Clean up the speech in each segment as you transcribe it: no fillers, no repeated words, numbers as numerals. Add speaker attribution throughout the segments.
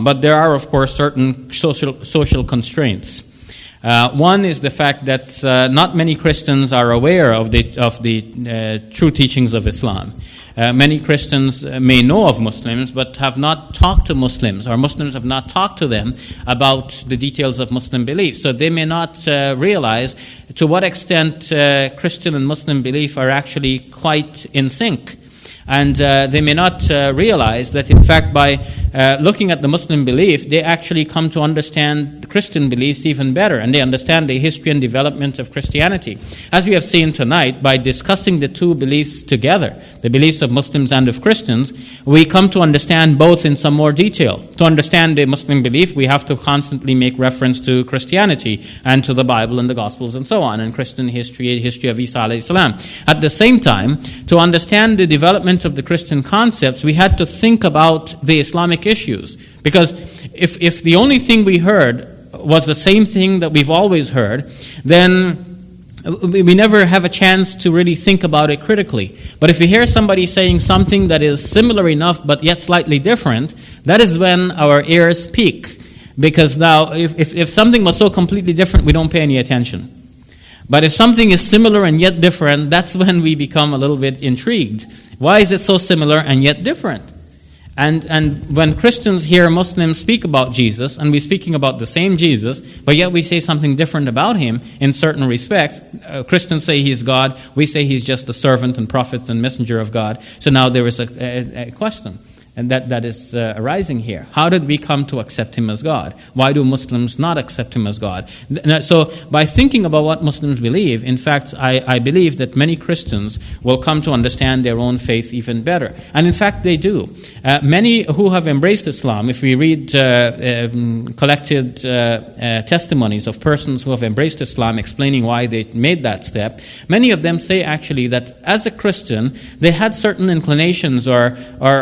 Speaker 1: But there are, of course, certain social constraints. One is the fact that not many Christians are aware of the true teachings of Islam. Many Christians may know of Muslims, but have not talked to Muslims, or Muslims have not talked to them about the details of Muslim belief. So they may not realize to what extent Christian and Muslim belief are actually quite in sync. And they may not realize that, in fact, by looking at the Muslim belief, they actually come to understand the Christian beliefs even better, and they understand the history and development of Christianity. As we have seen tonight, by discussing the two beliefs together, the beliefs of Muslims and of Christians, we come to understand both in some more detail. To understand the Muslim belief, we have to constantly make reference to Christianity and to the Bible and the Gospels and so on, and Christian history, history of Isa alayhi salam. At the same time, to understand the development of the Christian concepts, we had to think about the Islamic issues. Because if the only thing we heard was the same thing that we've always heard, then we never have a chance to really think about it critically. But if we hear somebody saying something that is similar enough but yet slightly different, that is when our ears peak. Because now, if something was so completely different, we don't pay any attention. But if something is similar and yet different, that's when we become a little bit intrigued. Why is it so similar and yet different? And when Christians hear Muslims speak about Jesus, and we're speaking about the same Jesus, but yet we say something different about him in certain respects. Christians say he's God, we say he's just a servant and prophet and messenger of God. So now there is a question. And that is arising here. How did we come to accept him as God? Why do Muslims not accept him as God? So by thinking about what Muslims believe, in fact, I believe that many Christians will come to understand their own faith even better. And in fact, they do. Many who have embraced Islam, if we read collected testimonies of persons who have embraced Islam explaining why they made that step, many of them say actually that as a Christian, they had certain inclinations or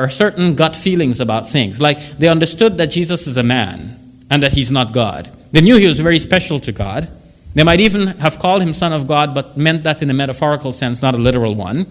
Speaker 1: certain gut feelings about things. Like they understood that Jesus is a man and that he's not God. They knew he was very special to God. They might even have called him Son of God, but meant that in a metaphorical sense, not a literal one.